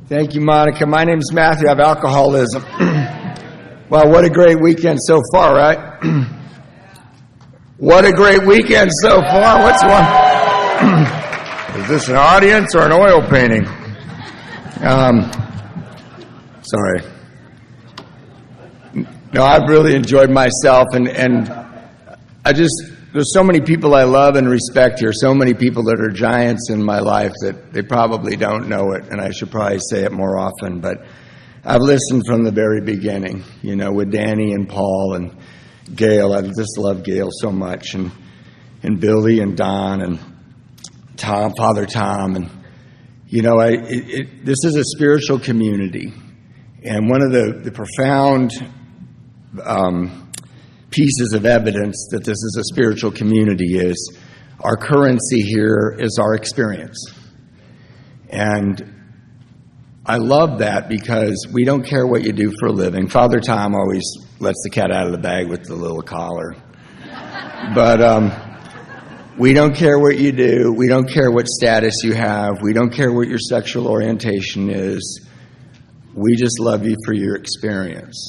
Thank you, Monica. My name's Matthew. I have alcoholism. Wow, what a great weekend so far, right? What a great weekend so far. What's one? Is this an audience or an oil painting? Sorry. No, I've really enjoyed myself, and there's so many people I love and respect here, so many people that are giants in my life that they probably don't know it, and I should probably say it more often, but I've listened from the very beginning, with Danny and Paul and Gail. I just love Gail so much, and Billy and Don and Tom, Father Tom, and this is a spiritual community, and one of the profound pieces of evidence that this is a spiritual community is our currency here is our experience. And I love that because we don't care what you do for a living. Father Tom always lets the cat out of the bag with the little collar. But we don't care what you do. We don't care what status you have. We don't care what your sexual orientation is. We just love you for your experience.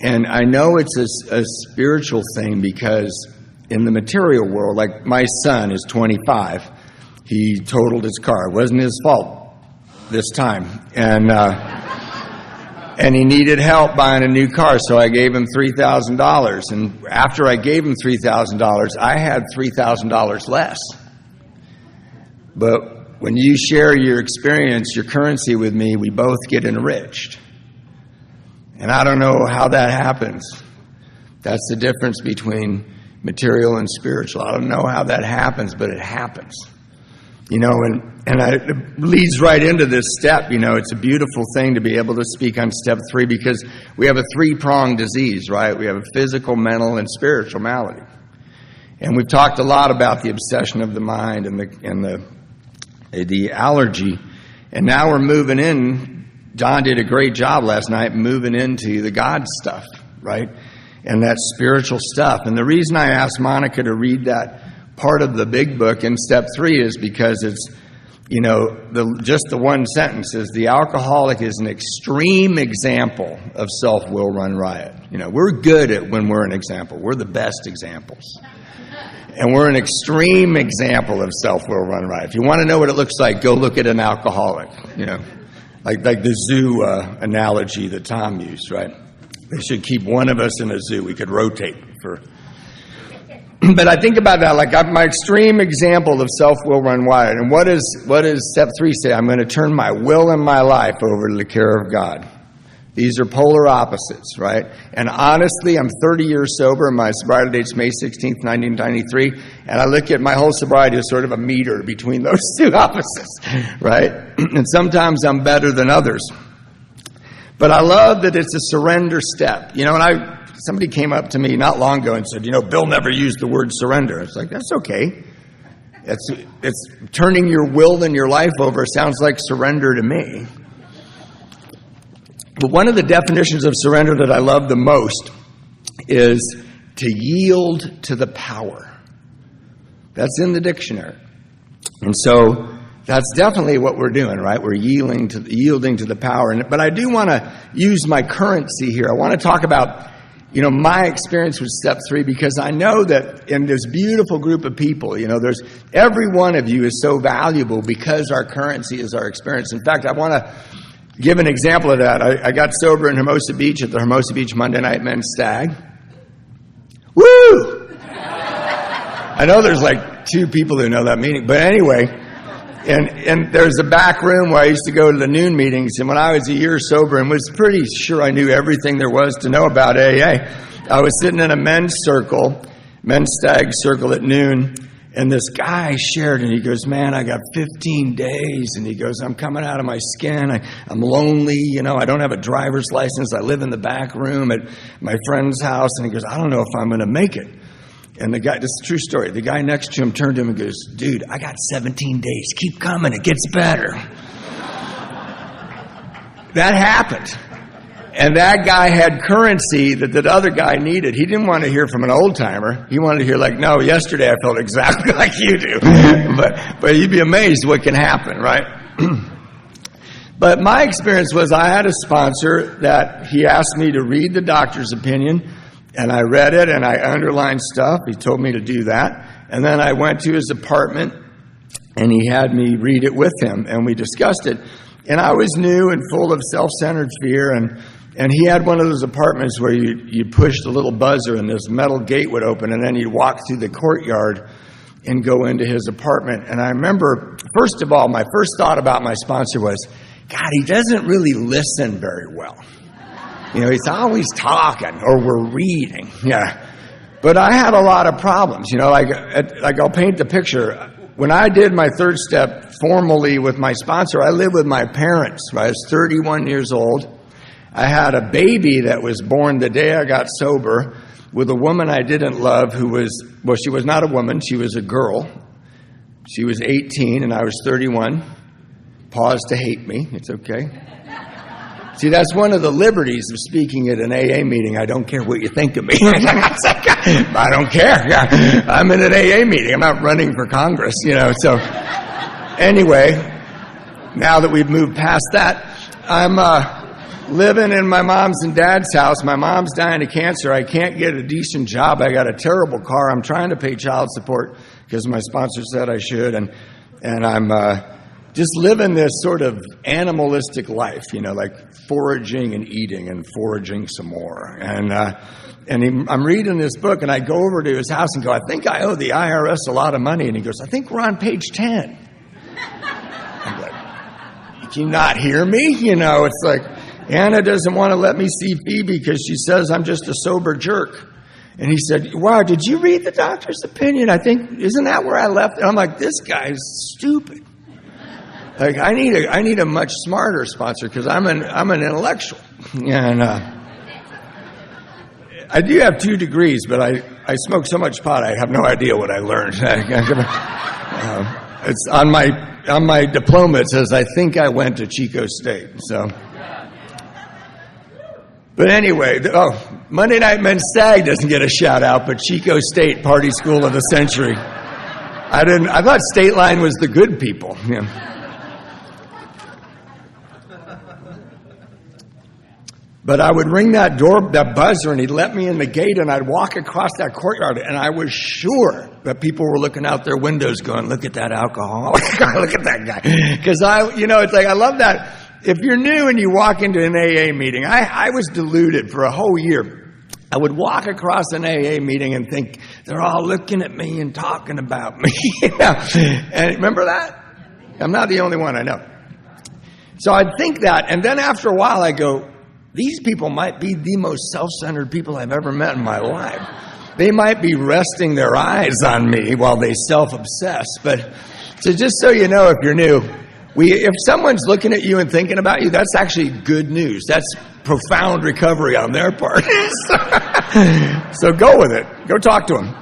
And I know it's a spiritual thing because in the material world, like my son is 25. He totaled his car. It wasn't his fault this time. And he needed help buying a new car, so I gave him $3,000. And after I gave him $3,000, I had $3,000 less. But when you share your experience, your currency with me, we both get enriched. And I don't know how that happens. That's the difference between material and spiritual. I don't know how that happens, but it happens. And it leads right into this step. It's a beautiful thing to be able to speak on step 3 because we have a 3-pronged disease, right? We have a physical, mental, and spiritual malady. And we've talked a lot about the obsession of the mind and the allergy. And now we're moving in. Don did a great job last night moving into the God stuff, right? And that spiritual stuff. And the reason I asked Monica to read that part of the big book in step 3 is because it's, just the one sentence is the alcoholic is an extreme example of self-will run riot. We're good at when we're an example. We're the best examples. And we're an extreme example of self-will run riot. If you want to know what it looks like, go look at an alcoholic, Like the zoo analogy that Tom used, right? They should keep one of us in a zoo. We could rotate for. But I think about that, like my extreme example of self-will run riot. And what does step 3 say? I'm going to turn my will and my life over to the care of God. These are polar opposites, right? And honestly, I'm 30 years sober. My sobriety date's May 16th, 1993. And I look at my whole sobriety as sort of a meter between those two opposites, right? And sometimes I'm better than others. But I love that it's a surrender step. And somebody came up to me not long ago and said, Bill never used the word surrender. It's like, that's okay. It's turning your will and your life over sounds like surrender to me. But one of the definitions of surrender that I love the most is to yield to the power. That's in the dictionary. And so that's definitely what we're doing, right? We're yielding to the power. But I do want to use my currency here. I want to talk about, my experience with step 3 because I know that in this beautiful group of people, there's every one of you is so valuable because our currency is our experience. In fact, I want to give an example of that. I got sober in Hermosa Beach at the Hermosa Beach Monday Night Men's Stag. Woo! I know there's like 2 people who know that meeting, but anyway, and there's a back room where I used to go to the noon meetings, and when I was a year sober and was pretty sure I knew everything there was to know about AA, I was sitting in a men's stag circle at noon, and this guy shared, and he goes, man, I got 15 days. And he goes, I'm coming out of my skin. I'm lonely. I don't have a driver's license. I live in the back room at my friend's house. And he goes, I don't know if I'm going to make it. And the guy, this is a true story. The guy next to him turned to him and goes, dude, I got 17 days. Keep coming. It gets better. That happened. And that guy had currency that the other guy needed. He didn't want to hear from an old timer. He wanted to hear like, no, yesterday I felt exactly like you do. But you'd be amazed what can happen, right? But my experience was I had a sponsor that he asked me to read the doctor's opinion, and I read it, and I underlined stuff. He told me to do that. And then I went to his apartment, and he had me read it with him, and we discussed it. And I was new and full of self-centered fear, and he had one of those apartments where you pushed a little buzzer, and this metal gate would open, and then you'd walk through the courtyard and go into his apartment. And I remember, first of all, my first thought about my sponsor was, God, he doesn't really listen very well. You know, he's always talking, or we're reading. Yeah. But I had a lot of problems, you know, like I'll paint the picture. When I did my third step formally with my sponsor, I lived with my parents. I was 31 years old. I had a baby that was born the day I got sober with a woman I didn't love who was, well, she was not a woman, she was a girl. She was 18 and I was 31. Pause to hate me, it's okay. See, that's one of the liberties of speaking at an AA meeting. I don't care what you think of me. I don't care. Yeah. I'm in an AA meeting. I'm not running for Congress, you know. So anyway, now that we've moved past that, I'm living in my mom's and dad's house. My mom's dying of cancer. I can't get a decent job. I got a terrible car. I'm trying to pay child support because my sponsor said I should. And I'm just living this sort of animalistic life, you know, like foraging and eating and foraging some more. I'm reading this book, and I go over to his house and go, I think I owe the IRS a lot of money. And he goes, I think we're on page 10. I'm like, can you not hear me? You know, it's like, Anna doesn't want to let me see Phoebe because she says I'm just a sober jerk. And he said, wow, did you read the doctor's opinion? I think, isn't that where I left it? I'm like, this guy's stupid. Like, I need a much smarter sponsor because I'm an intellectual. And I do have 2 degrees, but I smoke so much pot I have no idea what I learned. It's on my diploma. It says I think I went to Chico State. So, but anyway, Monday Night Men's Stag doesn't get a shout out, but Chico State, Party School of the Century. I thought Stateline was the good people. You know. But I would ring that buzzer, and he'd let me in the gate, and I'd walk across that courtyard, and I was sure that people were looking out their windows going, look at that alcoholic, look at that guy. Because it's like, I love that. If you're new and you walk into an AA meeting, I was deluded for a whole year. I would walk across an AA meeting and think, they're all looking at me and talking about me. You know? And remember that? I'm not the only one, I know. So I'd think that, and then after a while I go, these people might be the most self-centered people I've ever met in my life. They might be resting their eyes on me while they self-obsess. But so just so you know, if you're new, if someone's looking at you and thinking about you, that's actually good news. That's profound recovery on their part. So go with it. Go talk to them.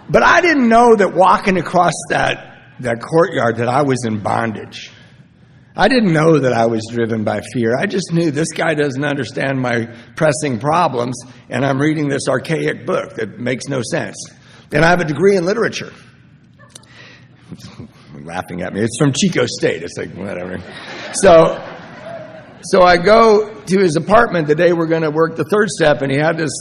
But I didn't know that walking across that courtyard that I was in bondage. I didn't know that I was driven by fear. I just knew this guy doesn't understand my pressing problems, and I'm reading this archaic book that makes no sense. And I have a degree in literature. Laughing at me. It's from Chico State. It's like, whatever. So I go to his apartment the day we're going to work the third step, and he had this,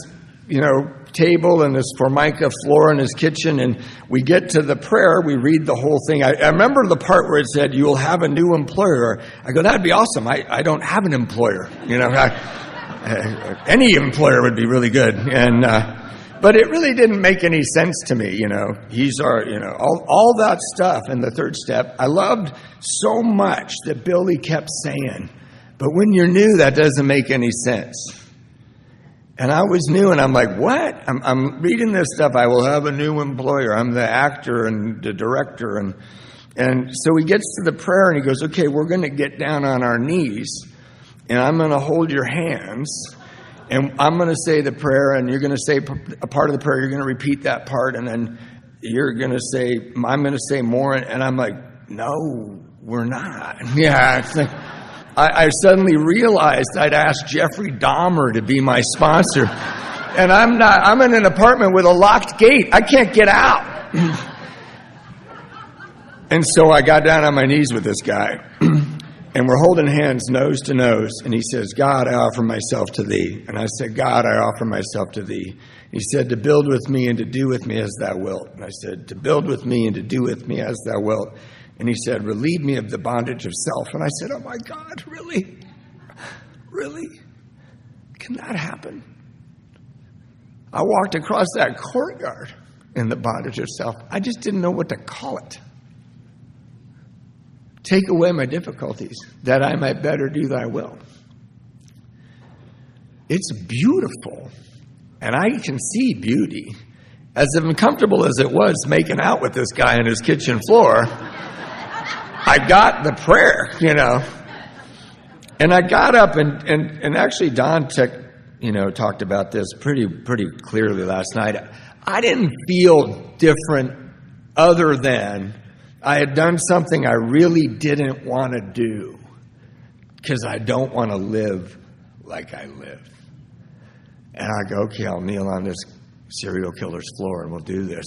table and this Formica floor in his kitchen, and we get to the prayer, we read the whole thing. I remember the part where it said, you will have a new employer. I go, that'd be awesome. I don't have an employer. Any employer would be really good. But it really didn't make any sense to me, He's our, all that stuff in the third step. I loved so much that Billy kept saying, but when you're new, that doesn't make any sense. And I was new, and I'm like, what? I'm reading this stuff. I will have a new employer. I'm the actor and the director. And so he gets to the prayer, and he goes, okay, we're going to get down on our knees, and I'm going to hold your hands, and I'm going to say the prayer, and you're going to say a part of the prayer. You're going to repeat that part, and then you're going to say, I'm going to say more. And I'm like, no, we're not. Yeah, it's like, I suddenly realized I'd asked Jeffrey Dahmer to be my sponsor. And I'm not. I'm in an apartment with a locked gate. I can't get out. And so I got down on my knees with this guy, and we're holding hands nose to nose, and he says, God, I offer myself to thee. And I said, God, I offer myself to thee. He said, to build with me and to do with me as thou wilt. And I said, to build with me and to do with me as thou wilt. And he said, relieve me of the bondage of self. And I said, oh my God, really? Really? Can that happen? I walked across that courtyard in the bondage of self. I just didn't know what to call it. Take away my difficulties, that I might better do thy will. It's beautiful, and I can see beauty. As uncomfortable as it was making out with this guy on his kitchen floor, I got the prayer, And I got up, and actually Don talked about this pretty clearly last night. I didn't feel different other than I had done something I really didn't want to do because I don't want to live like I live. And I go, okay, I'll kneel on this serial killer's floor and we'll do this.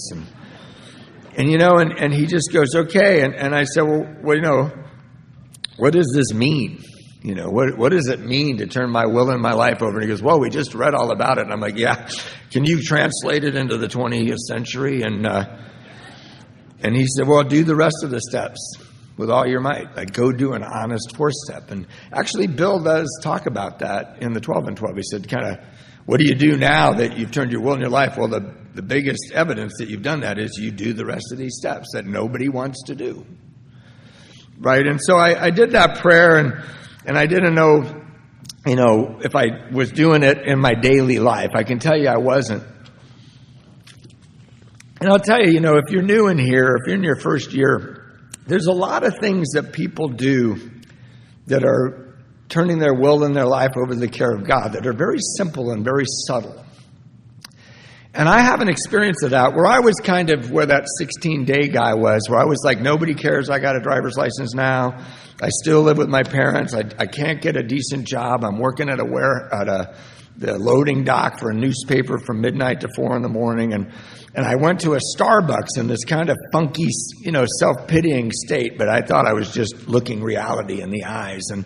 And he just goes, okay. And I said, well, what does this mean? What does it mean to turn my will and my life over? And he goes, well, we just read all about it. And I'm like, yeah, can you translate it into the 20th century? And he said, well, do the rest of the steps with all your might. Like, go do an honest fourth step. And actually, Bill does talk about that in the 12 and 12. He said, kind of, what do you do now that you've turned your will and your life? Well, the biggest evidence that you've done that is you do the rest of these steps that nobody wants to do. Right? And so I did that prayer, and I didn't know, if I was doing it in my daily life. I can tell you I wasn't. And I'll tell you, if you're new in here, if you're in your first year, there's a lot of things that people do that are turning their will and their life over to the care of God that are very simple and very subtle. And I have an experience of that where I was kind of where that 16-day guy was, where I was like, nobody cares, I got a driver's license now. I still live with my parents. I can't get a decent job. I'm working at the loading dock for a newspaper from midnight to 4 a.m. And I went to a Starbucks in this kind of funky, self-pitying state, but I thought I was just looking reality in the eyes. And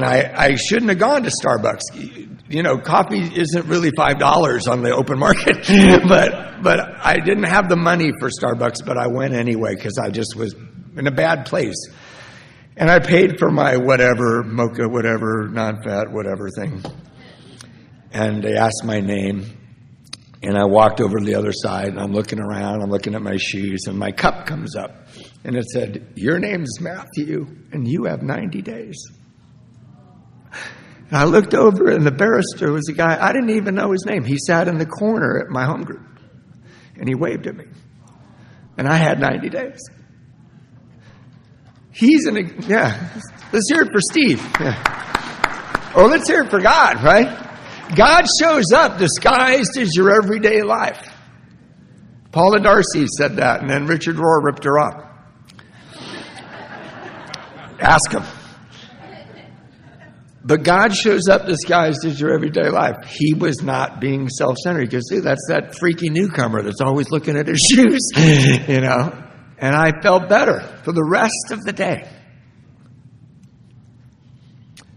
I shouldn't have gone to Starbucks. Coffee isn't really $5 on the open market, but I didn't have the money for Starbucks, but I went anyway because I just was in a bad place. And I paid for my whatever, mocha, whatever, non-fat, whatever thing. And they asked my name. And I walked over to the other side, and I'm looking around, I'm looking at my shoes, and my cup comes up. And it said, your name's Matthew, and you have 90 days. And I looked over, and the barrister was a guy, I didn't even know his name. He sat in the corner at my home group, and he waved at me. And I had 90 days. Let's hear it for Steve. Yeah. Or let's hear it for God, right? God shows up disguised as your everyday life. Paula Darcy said that, and then Richard Rohr ripped her off. Ask him. But God shows up disguised as your everyday life. He was not being self-centered. Because, see, that's that freaky newcomer that's always looking at his shoes, And I felt better for the rest of the day.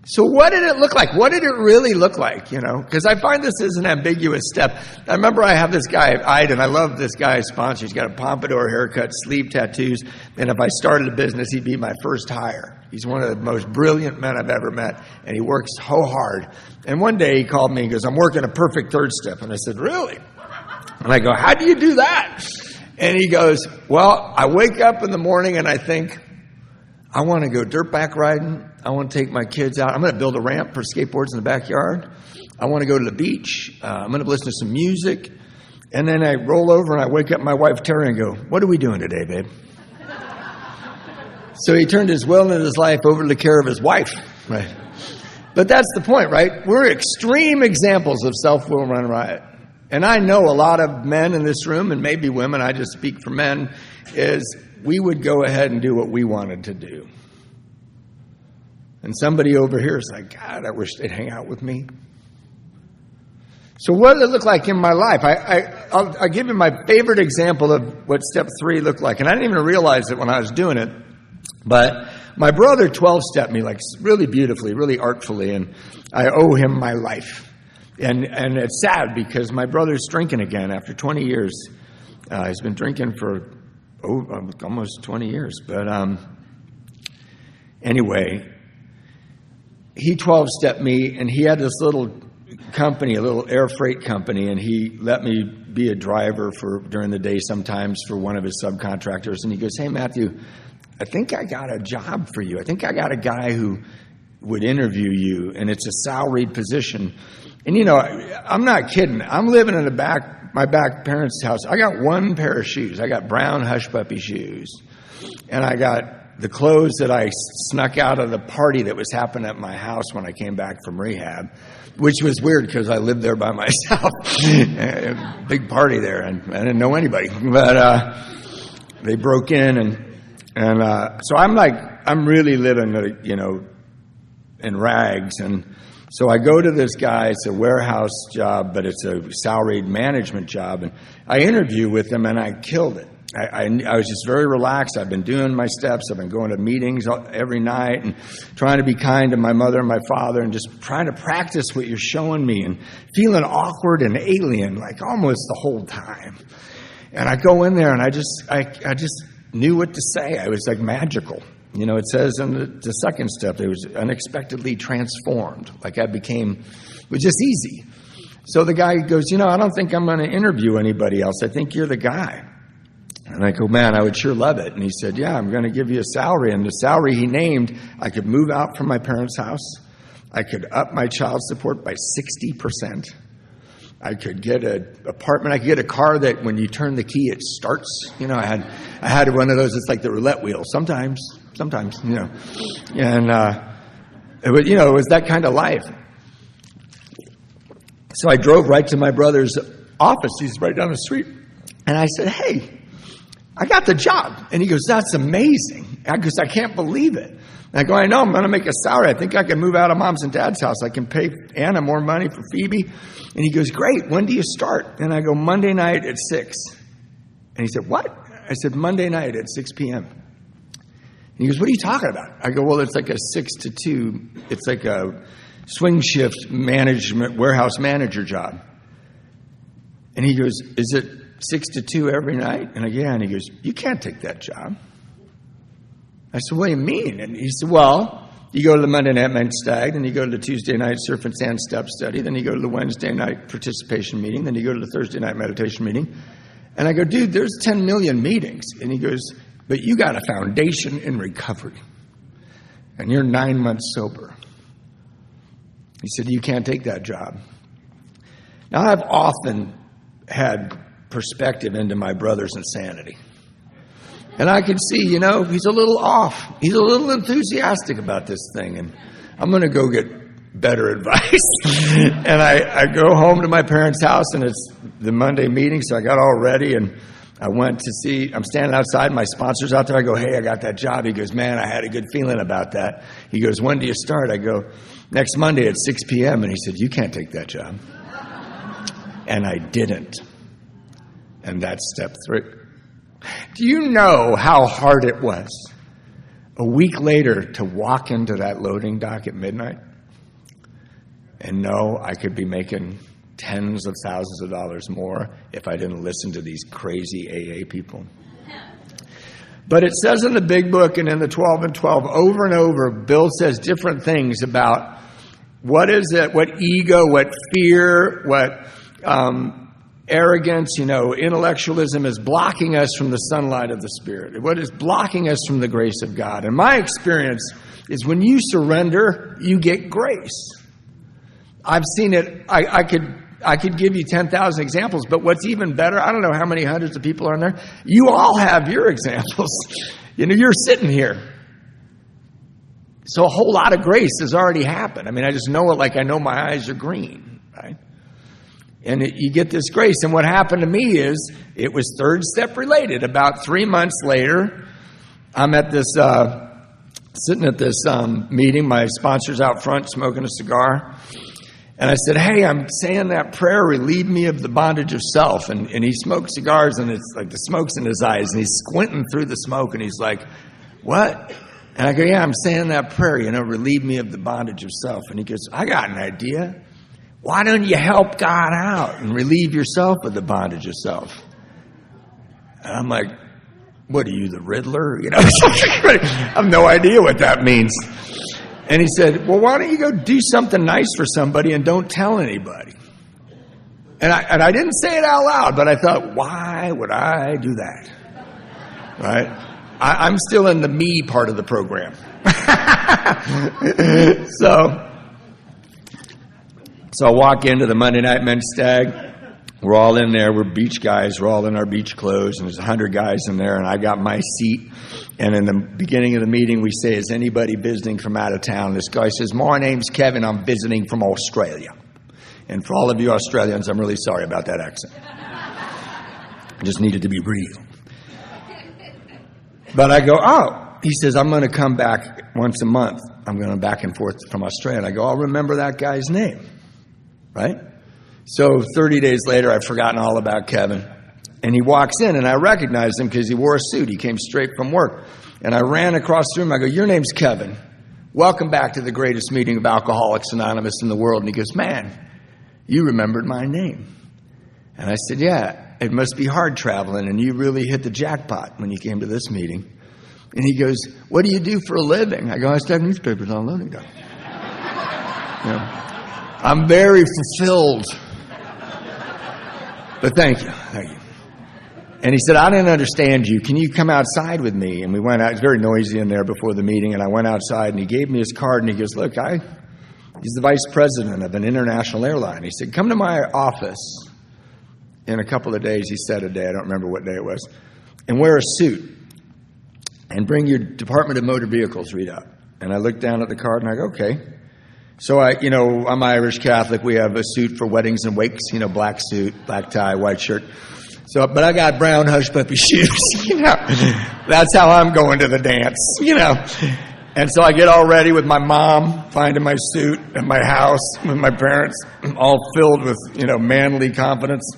So what did it look like? What did it really look like, Because I find this is an ambiguous step. I remember I have this guy, Iden. I love this guy's sponsor. He's got a pompadour haircut, sleeve tattoos. And if I started a business, he'd be my first hire. He's one of the most brilliant men I've ever met. And he works so hard. And one day he called me and goes, I'm working a perfect third step. And I said, really? And I go, how do you do that? And he goes, well, I wake up in the morning and I think, I want to go dirtback riding. I want to take my kids out. I'm going to build a ramp for skateboards in the backyard. I want to go to the beach. I'm going to listen to some music. And then I roll over and I wake up my wife, Terry, and go, what are we doing today, babe? So he turned his will and his life over to the care of his wife. Right. But that's the point, right? We're extreme examples of self-will run riot. And I know a lot of men in this room, and maybe women, I just speak for men, is we would go ahead and do what we wanted to do. And somebody over here is like, God, I wish they'd hang out with me. So what did it look like in my life? I'll give you my favorite example of what step 3 looked like. And I didn't even realize it when I was doing it. But my brother 12-stepped me like really beautifully, really artfully, and I owe him my life. And it's sad because my brother's drinking again after 20 years. He's been drinking for almost 20 years. But anyway, he 12-stepped me, and he had this little company, a little air freight company, and he let me be a driver during the day sometimes for one of his subcontractors. And he goes, "Hey, Matthew, I think I got a job for you. I think I got a guy who would interview you, and it's a salaried position." And, I'm not kidding. I'm living in my back parents' house. I got one pair of shoes. I got brown hush puppy shoes. And I got the clothes that I snuck out of the party that was happening at my house when I came back from rehab, which was weird because I lived there by myself. Big party there, and I didn't know anybody. But they broke in, and so I'm really living, in rags. And so I go to this guy. It's a warehouse job, but it's a salaried management job. And I interview with him, and I killed it. I was just very relaxed. I've been doing my steps. I've been going to meetings every night and trying to be kind to my mother and my father and just trying to practice what you're showing me and feeling awkward and alien like almost the whole time. And I go in there, and I just knew what to say. I was like magical. It says in the second step, it was unexpectedly transformed. Like it was just easy. So the guy goes, I don't think I'm going to interview anybody else. I think you're the guy. And I go, man, I would sure love it. And he said, yeah, I'm going to give you a salary. And the salary he named, I could move out from my parents' house. I could up my child support by 60%. I could get an apartment. I could get a car that when you turn the key, it starts. I had one of those. It's like the roulette wheel. Sometimes. And, it was that kind of life. So I drove right to my brother's office. He's right down the street. And I said, hey, I got the job. And he goes, that's amazing. I can't believe it. And I go, I know, I'm going to make a salary. I think I can move out of mom's and dad's house. I can pay Anna more money for Phoebe. And he goes, great. When do you start? And I go, Monday night at 6. And he said, what? I said, Monday night at 6 p.m. And he goes, what are you talking about? I go, well, it's like a 6 to 2. It's like a swing shift management, warehouse manager job. And he goes, is it 6 to 2 every night? And I go, yeah. And he goes, you can't take that job. I said, what do you mean? And he said, well, you go to the Monday night men's stag, then you go to the Tuesday night surf and sand step study, then you go to the Wednesday night participation meeting, then you go to the Thursday night meditation meeting. And I go, dude, there's 10 million meetings. And he goes, but you got a foundation in recovery, and you're 9 months sober. He said, you can't take that job. Now, I've often had perspective into my brother's insanity. And I can see, he's a little off. He's a little enthusiastic about this thing, and I'm going to go get better advice. And I go home to my parents' house, and it's the Monday meeting, so I got all ready, and I went to see, I'm standing outside, my sponsor's out there. I go, hey, I got that job. He goes, man, I had a good feeling about that. He goes, when do you start? I go, next Monday at 6 p.m. And he said, you can't take that job. And I didn't. And that's step 3. Do you know how hard it was a week later to walk into that loading dock at midnight and know I could be making tens of thousands of dollars more if I didn't listen to these crazy AA people? But it says in the big book and in the 12 and 12 over and over, Bill says different things about what is it, what ego, what fear, what arrogance, intellectualism is blocking us from the sunlight of the Spirit. What is blocking us from the grace of God? And my experience is when you surrender, you get grace. I've seen it. I could give you 10,000 examples, but what's even better, I don't know how many hundreds of people are in there. You all have your examples. You're sitting here. So a whole lot of grace has already happened. I just know it like I know my eyes are green, right? And you get this grace. And what happened to me is it was third step related. About 3 months later, I'm at this, sitting at this meeting. My sponsor's out front smoking a cigar. And I said, hey, I'm saying that prayer, relieve me of the bondage of self. And he smoked cigars, and it's like the smoke's in his eyes, and he's squinting through the smoke, and he's like, what? And I go, yeah, I'm saying that prayer, relieve me of the bondage of self. And he goes, I got an idea. Why don't you help God out and relieve yourself of the bondage of self? And I'm like, what are you, the Riddler? I have no idea what that means. And he said, well, why don't you go do something nice for somebody and don't tell anybody? And I didn't say it out loud, but I thought, why would I do that? Right? I'm still in the me part of the program. So I walk into the Monday Night Men's Stag. We're all in there. We're beach guys. We're all in our beach clothes. And there's 100 guys in there. And I got my seat. And in the beginning of the meeting, we say, is anybody visiting from out of town? This guy says, my name's Kevin. I'm visiting from Australia. And for all of you Australians, I'm really sorry about that accent. I just needed to be real. But I go, oh. He says, I'm going to come back once a month. I'm going back and forth from Australia. And I go, I'll remember that guy's name. Right? So 30 days later, I've forgotten all about Kevin. And he walks in, and I recognized him because he wore a suit. He came straight from work. And I ran across the room. I go, your name's Kevin. Welcome back to the greatest meeting of Alcoholics Anonymous in the world. And he goes, man, you remembered my name. And I said, yeah, it must be hard traveling, and you really hit the jackpot when you came to this meeting. And he goes, what do you do for a living? I go, I stack newspapers on loading dock. I'm very fulfilled. But thank you. And he said, I didn't understand you. Can you come outside with me? And we went out. It was very noisy in there before the meeting. And I went outside, and he gave me his card. And he goes, look, he's the vice president of an international airline. He said, come to my office in a couple of days. He said a day. I don't remember what day it was. And wear a suit. And bring your Department of Motor Vehicles readout. And I looked down at the card, and I go, okay. So I'm Irish Catholic. We have a suit for weddings and wakes, black suit, black tie, white shirt. So, but I got brown hush puppy shoes, That's how I'm going to the dance, And so I get all ready with my mom, finding my suit at my house with my parents, all filled with, manly confidence.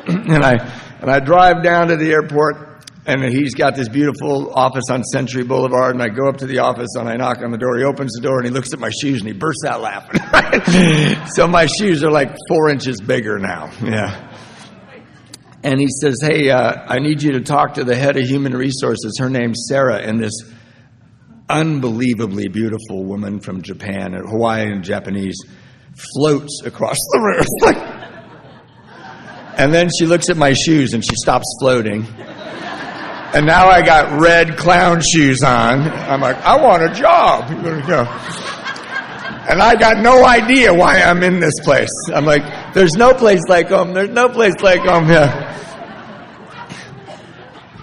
And I drive down to the airport. And he's got this beautiful office on Century Boulevard, and I go up to the office, and I knock on the door. He opens the door, and he looks at my shoes, and he bursts out laughing. Right? So my shoes are like 4 inches bigger now. Yeah. And he says, hey, I need you to talk to the head of human resources. Her name's Sarah, and this unbelievably beautiful woman from Japan, or Hawaiian and Japanese, floats across the room. And then she looks at my shoes, and she stops floating. And now I got red clown shoes on. I'm like, I want a job. And I got no idea why I'm in this place. I'm like, there's no place like home. There's no place like home here.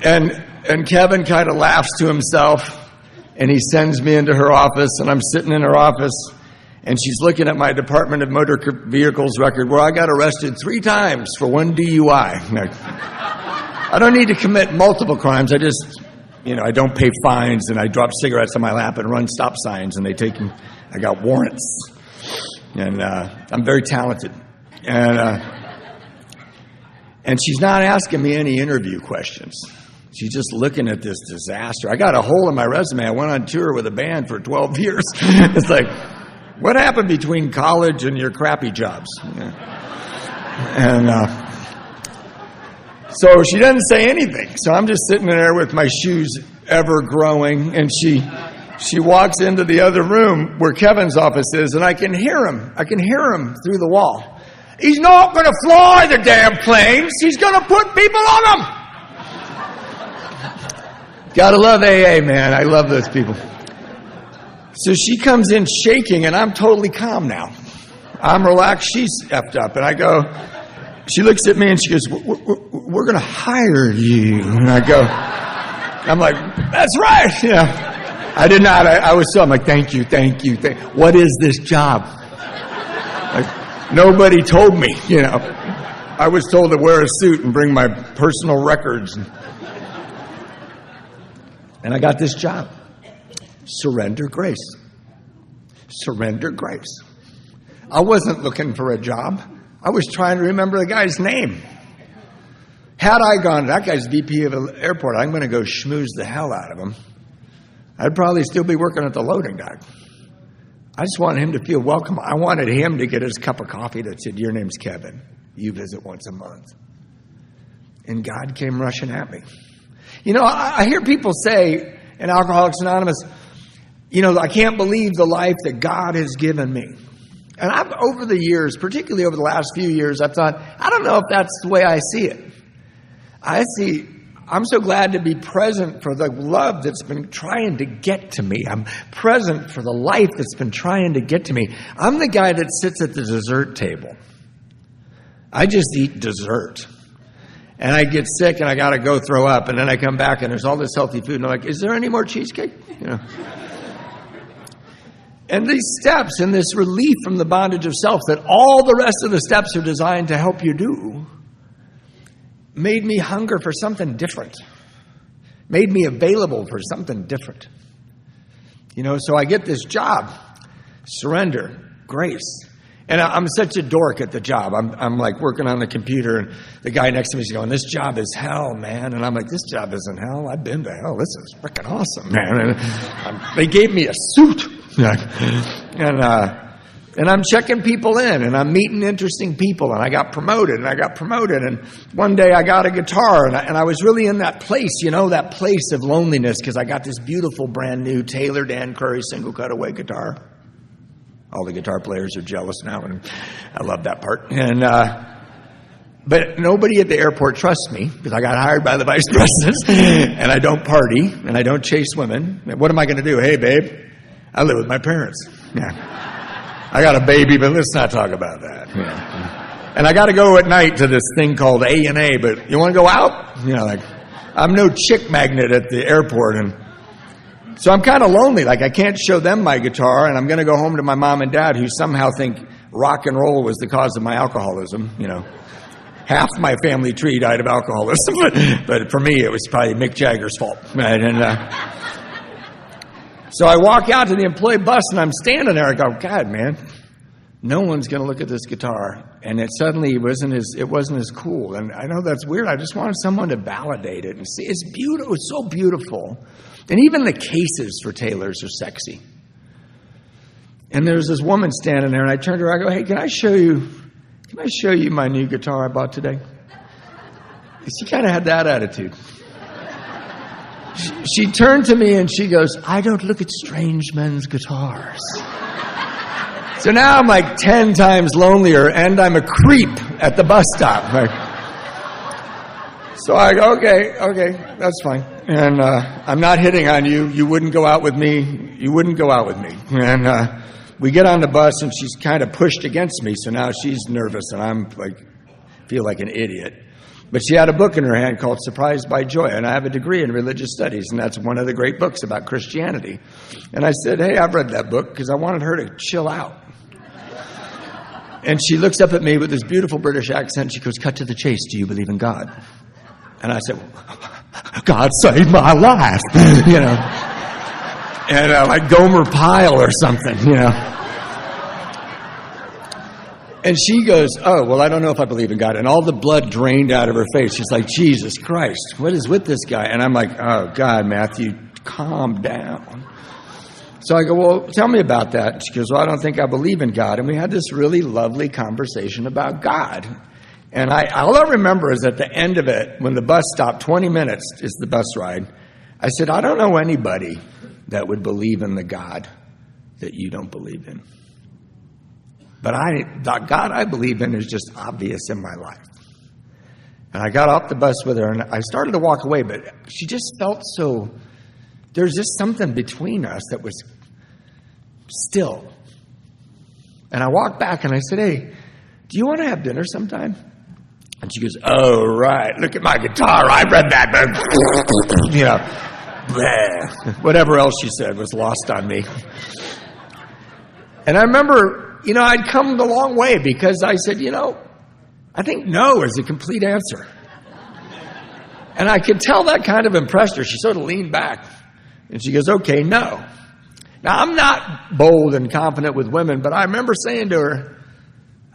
And Kevin kind of laughs to himself, and he sends me into her office, and I'm sitting in her office, and she's looking at my Department of Motor Vehicles record where I got arrested 3 times for 1 DUI. I don't need to commit multiple crimes. I just, I don't pay fines, and I drop cigarettes on my lap and run stop signs, and they take them. I got warrants, and I'm very talented. And she's not asking me any interview questions. She's just looking at this disaster. I got a hole in my resume. I went on tour with a band for 12 years. It's like, what happened between college and your crappy jobs? And so she doesn't say anything. So I'm just sitting there with my shoes ever growing, and she walks into the other room where Kevin's office is, and I can hear him. I can hear him through the wall. He's not going to fly the damn planes. He's going to put people on them. Gotta love AA, man. I love those people. So she comes in shaking, and I'm totally calm now. I'm relaxed. She's effed up. And I go, she looks at me, and she goes, we're going to hire you. And I'm like, that's right. I did not. I'm like, thank you. What is this job? Like, nobody told me, I was told to wear a suit and bring my personal records. And I got this job. Surrender grace. Surrender grace. I wasn't looking for a job. I was trying to remember the guy's name. Had I gone, that guy's VP of the airport, I'm going to go schmooze the hell out of him. I'd probably still be working at the loading dock. I just wanted him to feel welcome. I wanted him to get his cup of coffee that said, your name's Kevin. You visit once a month. And God came rushing at me. You know, I hear people say in Alcoholics Anonymous, you know, I can't believe the life that God has given me. And I've, over the years, particularly over the last few years, I've thought, I don't know if that's the way I see it. I'm so glad to be present for the love that's been trying to get to me. I'm present for the life that's been trying to get to me. I'm the guy that sits at the dessert table. I just eat dessert. And I get sick and I got to go throw up. And then I come back and there's all this healthy food. And I'm like, is there any more cheesecake? You know. And these steps and this relief from the bondage of self that all the rest of the steps are designed to help you do made me hunger for something different. Made me available for something different. You know, so I get this job. Surrender. Grace. And I'm such a dork at the job. I'm like working on the computer and the guy next to me is going, this job is hell, man. And I'm like, this job isn't hell. I've been to hell. This is freaking awesome, man. And they gave me a suit. And I'm checking people in and I'm meeting interesting people and I got promoted. And one day I got a guitar and I was really in that place, you know, that place of loneliness because I got this beautiful brand new Taylor Dan Curry single cutaway guitar. All the guitar players are jealous now, and I love that part. And but nobody at the airport trusts me because I got hired by the vice presidents, and I don't party, and I don't chase women. What am I going to do? Hey, babe, I live with my parents. Yeah, I got a baby, but let's not talk about that. Yeah. And I got to go at night to this thing called A&A. But you want to go out? You know, like I'm no chick magnet at the airport, and so I'm kind of lonely, like I can't show them my guitar, and I'm going to go home to my mom and dad who somehow think rock and roll was the cause of my alcoholism. You know, half my family tree died of alcoholism, but for me it was probably Mick Jagger's fault. Right? And so I walk out to the employee bus, and I'm standing there. I go, God, man, no one's going to look at this guitar. And it suddenly wasn't as cool. And I know that's weird. I just wanted someone to validate it and see. It's beautiful. It's so beautiful. And even the cases for Taylors are sexy. And there's this woman standing there, and I turned to her. I go, hey, can I show you my new guitar I bought today? She kind of had that attitude. She turned to me and she goes, I don't look at strange men's guitars. So now I'm like 10 times lonelier, and I'm a creep at the bus stop. So I go, okay, that's fine. And I'm not hitting on you. You wouldn't go out with me. And we get on the bus, and she's kind of pushed against me. So now she's nervous, and I'm like, feel like an idiot. But she had a book in her hand called Surprised by Joy, and I have a degree in religious studies, and that's one of the great books about Christianity. And I said, hey, I've read that book because I wanted her to chill out. And she looks up at me with this beautiful British accent. She goes, cut to the chase. Do you believe in God? And I said, God saved my life, you know. And like Gomer Pyle or something, you know. And she goes, oh, well, I don't know if I believe in God. And all the blood drained out of her face. She's like, Jesus Christ, what is with this guy? And I'm like, oh, God, Matthew, calm down. So I go, well, tell me about that. And she goes, well, I don't think I believe in God. And we had this really lovely conversation about God. And all I remember is at the end of it, when the bus stopped, 20 minutes is the bus ride, I said, I don't know anybody that would believe in the God that you don't believe in. But the God I believe in is just obvious in my life. And I got off the bus with her, and I started to walk away, but she just felt so, there's just something between us that was still. And I walked back, and I said, hey, do you want to have dinner sometime? And she goes, oh, right, look at my guitar. I read that. You know, bleh. Whatever else she said was lost on me. And I remember, you know, I'd come a long way because I said, you know, I think no is a complete answer. And I could tell that kind of impressed her. She sort of leaned back and she goes, okay, no. Now, I'm not bold and confident with women, but I remember saying to her,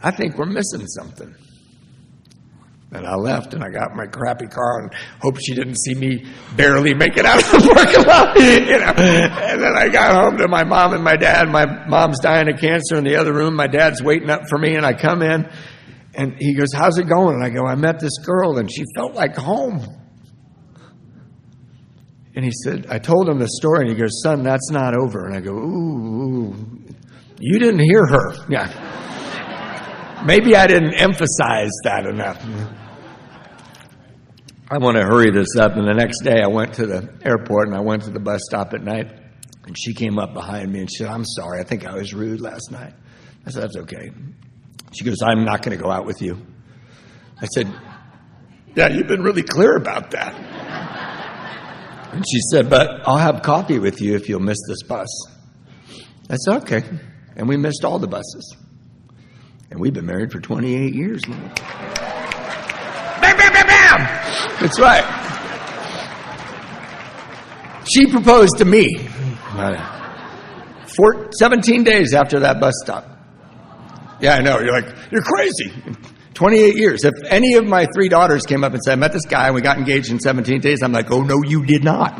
I think we're missing something. And I left, and I got in my crappy car and hoped she didn't see me barely make it out of the parking lot, And then I got home to my mom and my dad. My mom's dying of cancer in the other room. My dad's waiting up for me, and I come in, and he goes, "How's it going?" And I go, "I met this girl, and she felt like home." And he said, I told him the story, and he goes, "Son, that's not over." And I go, ooh, you didn't hear her. Yeah. Maybe I didn't emphasize that enough. I want to hurry this up. And the next day I went to the airport and I went to the bus stop at night. And she came up behind me and she said, "I'm sorry, I think I was rude last night." I said, "That's okay." She goes, "I'm not going to go out with you." I said, "Yeah, you've been really clear about that." And she said, "But I'll have coffee with you if you'll miss this bus." I said, "Okay." And we missed all the buses. And we've been married for 28 years now. Bam, bam, bam, bam! That's right. She proposed to me 17 days after that bus stop. Yeah, I know. You're like, you're crazy. 28 years. If any of my 3 daughters came up and said, "I met this guy and we got engaged in 17 days, I'm like, "Oh, no, you did not."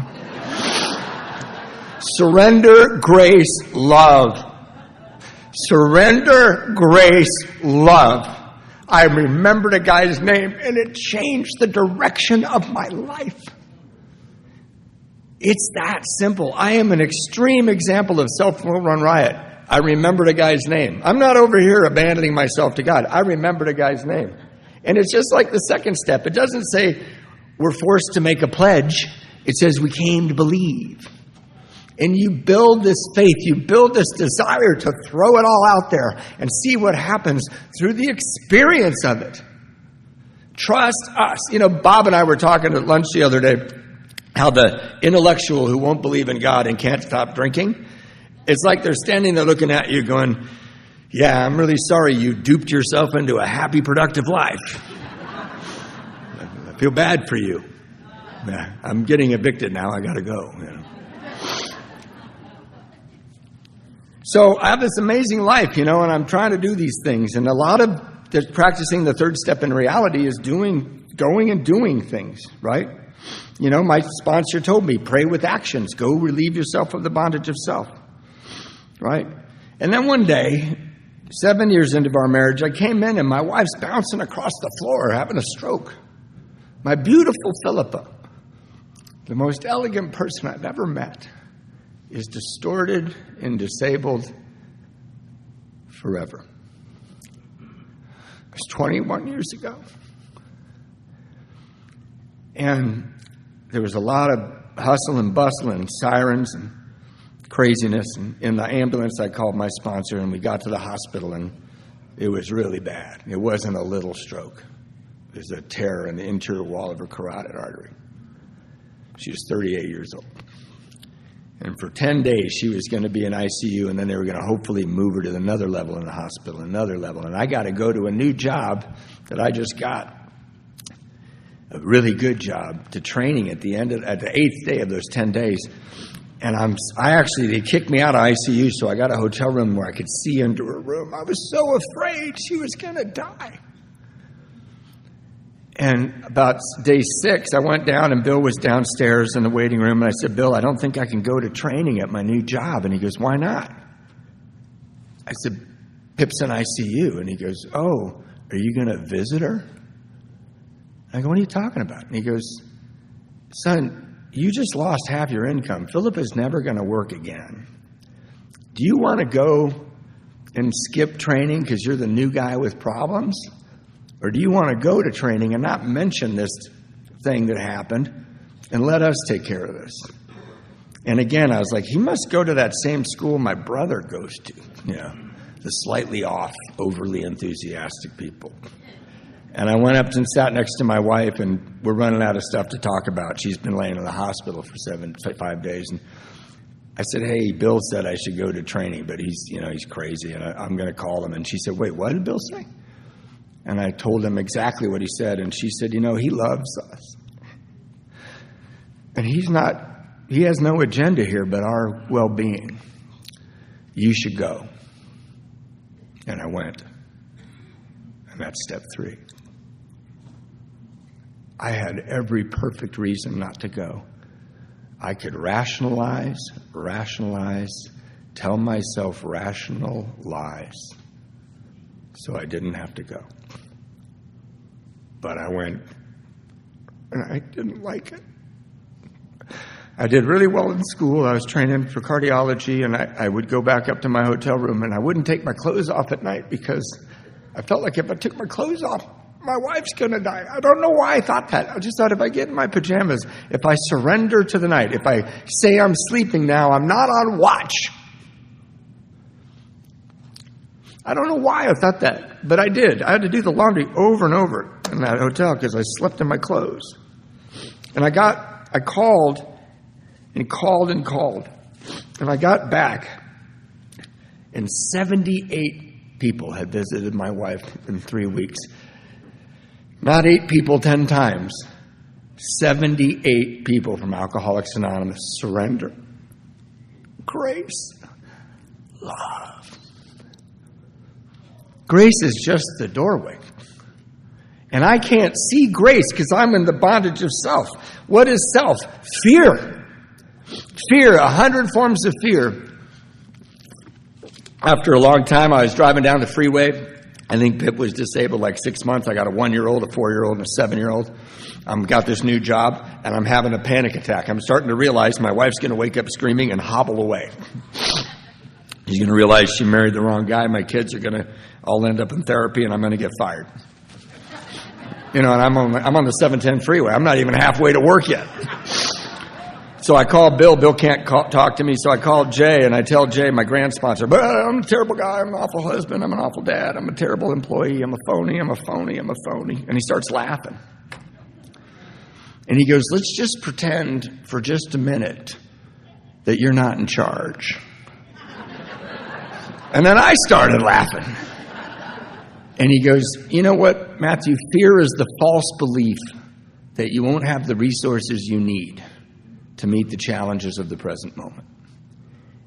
Surrender, grace, love. Surrender, grace, love. I remembered a guy's name and it changed the direction of my life. It's that simple. I am an extreme example of self-will run riot. I remembered a guy's name. I'm not over here abandoning myself to God. I remembered a guy's name. And it's just like the second step. It doesn't say we're forced to make a pledge. It says we came to believe. And you build this faith, you build this desire to throw it all out there and see what happens through the experience of it. Trust us. Bob and I were talking at lunch the other day how the intellectual who won't believe in God and can't stop drinking, it's like they're standing there looking at you going, "Yeah, I'm really sorry you duped yourself into a happy, productive life. I feel bad for you. Yeah, I'm getting evicted now. I got to go." So I have this amazing life, and I'm trying to do these things. And a lot of practicing the third step in reality is going and doing things, right? My sponsor told me, pray with actions. Go relieve yourself of the bondage of self, right? And then one day, 7 years into our marriage, I came in and my wife's bouncing across the floor having a stroke. My beautiful Philippa, the most elegant person I've ever met, is distorted and disabled forever. It was 21 years ago. And there was a lot of hustle and bustle and sirens and craziness. And in the ambulance, I called my sponsor, and we got to the hospital, and it was really bad. It wasn't a little stroke. It was a tear in the interior wall of her carotid artery. She was 38 years old. And for 10 days, she was going to be in ICU, and then they were going to hopefully move her to another level in the hospital, another level. And I got to go to a new job that I just got, a really good job, to training at the 8th day of those 10 days. And they kicked me out of ICU, so I got a hotel room where I could see into her room. I was so afraid she was going to die. And about day 6, I went down, and Bill was downstairs in the waiting room, and I said, "Bill, I don't think I can go to training at my new job." And he goes, "Why not?" I said, "Pip's in ICU." And he goes, "Oh, are you going to visit her?" I go, "What are you talking about?" And he goes, "Son, you just lost half your income. Philip is never going to work again. Do you want to go and skip training because you're the new guy with problems? Or do you want to go to training and not mention this thing that happened and let us take care of this?" And again, I was like, he must go to that same school my brother goes to, the slightly off, overly enthusiastic people. And I went up and sat next to my wife, and we're running out of stuff to talk about. She's been laying in the hospital for 5 days. And I said, "Hey, Bill said I should go to training, but he's crazy, and I'm going to call him." And she said, "Wait, what did Bill say?" And I told him exactly what he said, and she said, "He loves us. And he has no agenda here but our well-being. You should go." And I went. And that's step 3. I had every perfect reason not to go. I could rationalize, tell myself rational lies, so I didn't have to go. But I went, and I didn't like it. I did really well in school. I was training for cardiology, and I would go back up to my hotel room, and I wouldn't take my clothes off at night because I felt like if I took my clothes off, my wife's going to die. I don't know why I thought that. I just thought if I get in my pajamas, if I surrender to the night, if I say I'm sleeping now, I'm not on watch. I don't know why I thought that, but I did. I had to do the laundry over and over in that hotel because I slept in my clothes. And I called and called and called. And I got back, and 78 people had visited my wife in 3 weeks. Not 8 people 10 times. 78 people from Alcoholics Anonymous surrender. Grace. Love. Grace is just the doorway. And I can't see grace because I'm in the bondage of self. What is self? Fear. Fear, 100 forms of fear. After a long time, I was driving down the freeway. I think Pip was disabled like 6 months. I got a 1-year-old, a 4-year-old, and a 7-year-old. Got this new job, and I'm having a panic attack. I'm starting to realize my wife's going to wake up screaming and hobble away. She's going to realize she married the wrong guy. My kids are going to all end up in therapy, and I'm going to get fired. And I'm on the 710 freeway. I'm not even halfway to work yet. So I called Bill. Bill can't talk to me, so I called Jay, and I tell Jay, my grand sponsor, but I'm a terrible guy, I'm an awful husband, I'm an awful dad, I'm a terrible employee, I'm a phony, I'm a phony, I'm a phony. And he starts laughing. And he goes, let's just pretend for just a minute that you're not in charge. And then I started laughing. And he goes, you know what, Matthew, fear is the false belief that you won't have the resources you need to meet the challenges of the present moment.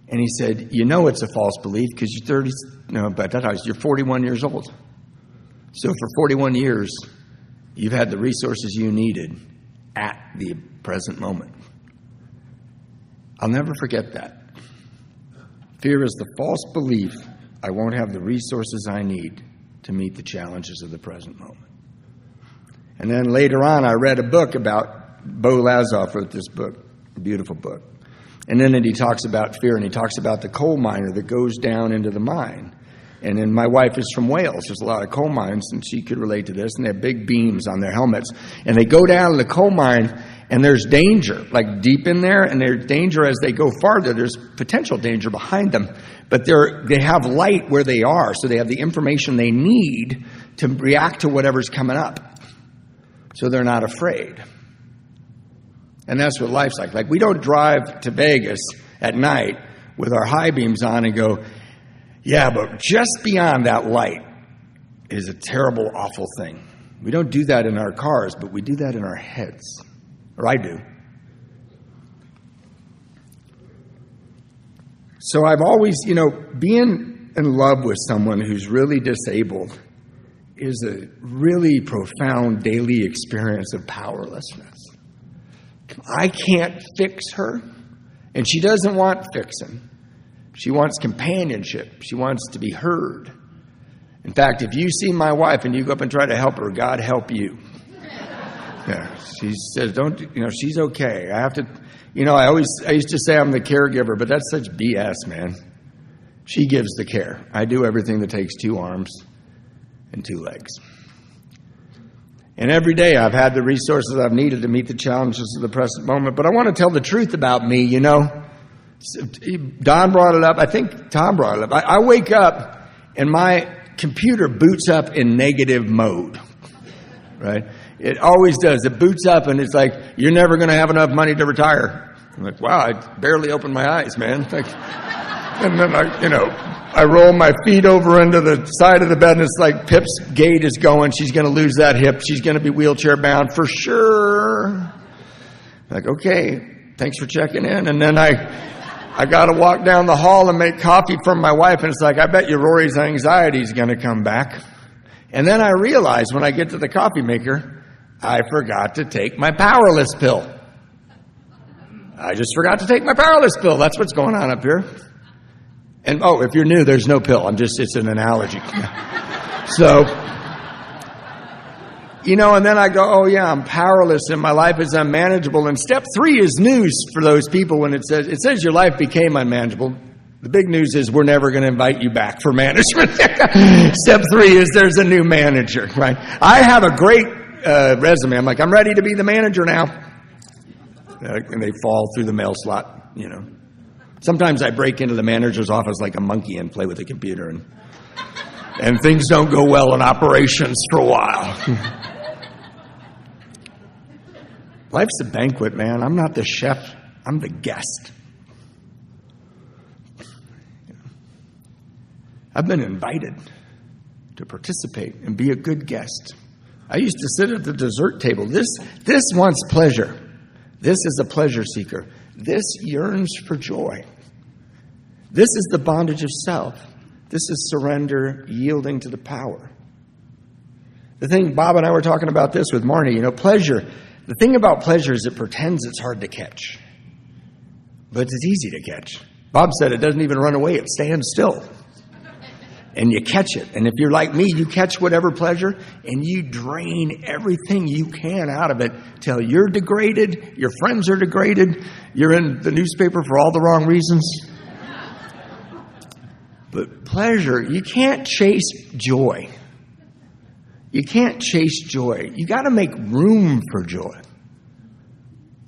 And he said, you know it's a false belief because you're 41 years old. So for 41 years, you've had the resources you needed at the present moment. I'll never forget that. Fear is the false belief I won't have the resources I need to meet the challenges of the present moment. And then later on, I read a book about, Bo Lazoff wrote this book, a beautiful book. And then he talks about fear, and he talks about the coal miner that goes down into the mine. And then my wife is from Wales. There's a lot of coal mines, and she could relate to this. And they have big beams on their helmets. And they go down to the coal mine, and there's danger, like deep in there. And there's danger as they go farther. There's potential danger behind them. But they have light where they are, so they have the information they need to react to whatever's coming up. So they're not afraid. And that's what life's like. Like, we don't drive to Vegas at night with our high beams on and go, yeah, but just beyond that light is a terrible, awful thing. We don't do that in our cars, but we do that in our heads. Or I do. So I've always, being in love with someone who's really disabled is a really profound daily experience of powerlessness. I can't fix her, and she doesn't want fixing. She wants companionship. She wants to be heard. In fact, if you see my wife and you go up and try to help her, God help you. Yeah, she says, she's okay. I have to, I used to say I'm the caregiver, but that's such BS, man. She gives the care. I do everything that takes 2 arms and 2 legs. And every day I've had the resources I've needed to meet the challenges of the present moment. But I want to tell the truth about me, Don brought it up. I think Tom brought it up. I wake up and my computer boots up in negative mode, right? It always does. It boots up and it's like, you're never going to have enough money to retire. I'm like, wow, I barely opened my eyes, man. And then I roll my feet over into the side of the bed, and it's like Pip's gait is going. She's going to lose that hip. She's going to be wheelchair bound for sure. Like, okay, thanks for checking in. And then I got to walk down the hall and make coffee for my wife, and it's like, I bet you Rory's anxiety is going to come back. And then I realize when I get to the coffee maker, I forgot to take my powerless pill. I just forgot to take my powerless pill. That's what's going on up here. And if you're new, there's no pill. It's an analogy. So, and then I go, oh yeah, I'm powerless and my life is unmanageable. And step 3 is news for those people when it says your life became unmanageable. The big news is we're never going to invite you back for management. Step 3 is there's a new manager, right? I have a great resume. I'm like, I'm ready to be the manager now. And they fall through the mail slot, Sometimes I break into the manager's office like a monkey and play with the computer, and things don't go well in operations for a while. Life's a banquet, man. I'm not the chef. I'm the guest. I've been invited to participate and be a good guest. I used to sit at the dessert table. This wants pleasure. This is a pleasure seeker. This yearns for joy. This is the bondage of self. This is surrender, yielding to the power. The thing, Bob and I were talking about this with Marnie, pleasure. The thing about pleasure is it pretends it's hard to catch. But it's easy to catch. Bob said it doesn't even run away, it stands still. And you catch it. And if you're like me, you catch whatever pleasure and you drain everything you can out of it till you're degraded, your friends are degraded, you're in the newspaper for all the wrong reasons. But pleasure, you can't chase joy. You can't chase joy. You got to make room for joy.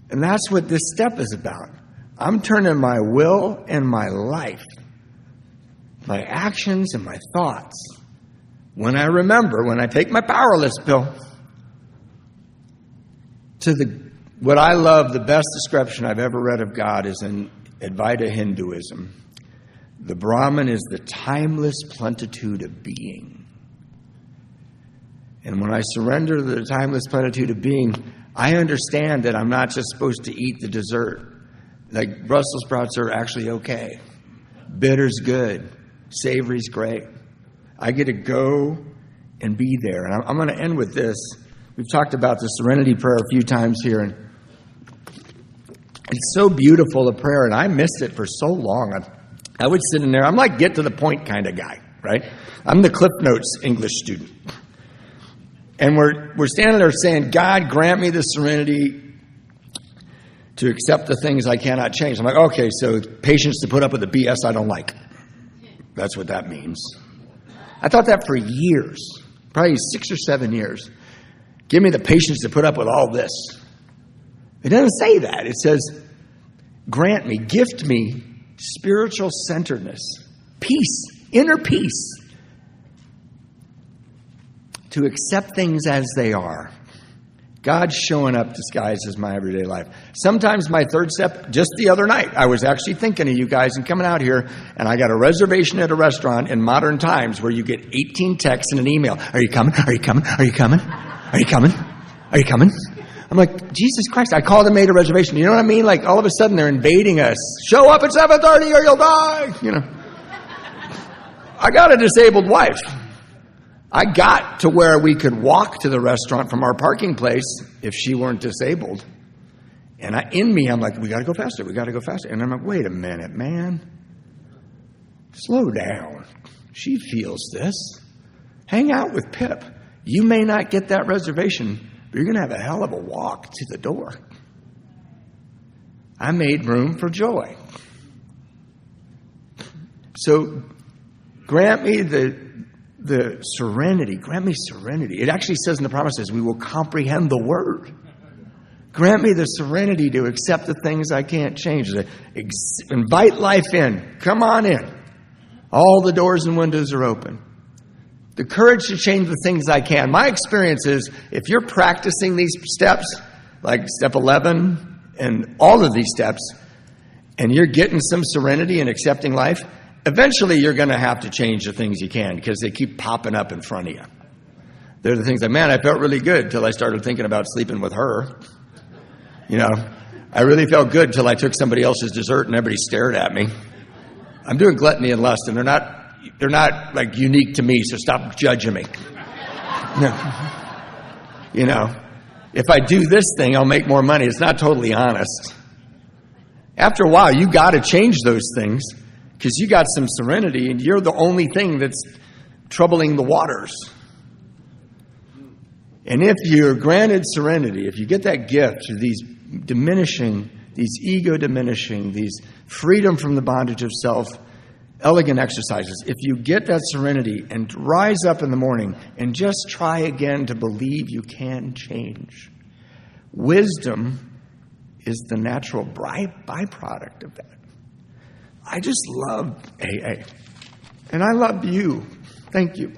And that's what this step is about. I'm turning my will and my life, my actions and my thoughts, when I take my powerless pill, to what I love, the best description I've ever read of God is in Advaita Hinduism. The Brahman is the timeless plenitude of being. And when I surrender to the timeless plenitude of being, I understand that I'm not just supposed to eat the dessert. Like Brussels sprouts are actually okay. Bitter's good. Savory's great. I get to go and be there. And I'm going to end with this. We've talked about the serenity prayer a few times here. And it's so beautiful, a prayer, and I missed it for so long. I would sit in there. I'm like get to the point kind of guy, right? I'm the Cliff Notes English student. And we're standing there saying, God, grant me the serenity to accept the things I cannot change. I'm like, okay, so patience to put up with the BS I don't like. That's what that means. I thought that for years, probably 6 or 7 years. Give me the patience to put up with all this. It doesn't say that. It says, grant me, gift me spiritual centeredness, peace, inner peace, to accept things as they are. God's showing up disguised as my everyday life. Sometimes my third step, just the other night, I was actually thinking of you guys and coming out here, and I got a reservation at a restaurant in modern times where you get 18 texts and an email. Are you coming? Are you coming? Are you coming? Are you coming? Are you coming? I'm like, Jesus Christ, I called and made a reservation. You know what I mean? Like all of a sudden they're invading us. Show up at 7:30 or you'll die. I got a disabled wife. I got to where we could walk to the restaurant from our parking place if she weren't disabled. And I'm like, we got to go faster. We got to go faster. And I'm like, wait a minute, man. Slow down. She feels this. Hang out with Pip. You may not get that reservation, but you're going to have a hell of a walk to the door. I made room for joy. So grant me the serenity. Grant me serenity. It actually says in the promises, we will comprehend the word. Grant me the serenity to accept the things I can't change. Invite life in. Come on in. All the doors and windows are open. The courage to change the things I can. My experience is if you're practicing these steps, like step 11 and all of these steps, and you're getting some serenity and accepting life, eventually you're going to have to change the things you can because they keep popping up in front of you. They're the things like, man, I felt really good until I started thinking about sleeping with her. I really felt good until I took somebody else's dessert and everybody stared at me. I'm doing gluttony and lust, and they're not like unique to me, so stop judging me. No. You know, if I do this thing, I'll make more money. It's not totally honest. After a while, you got to change those things because you got some serenity and you're the only thing that's troubling the waters. And if you're granted serenity, if you get that gift of these diminishing, these ego diminishing, these freedom from the bondage of self, elegant exercises, if you get that serenity and rise up in the morning and just try again to believe you can change, wisdom is the natural byproduct of that. I just love AA. And I love you. Thank you.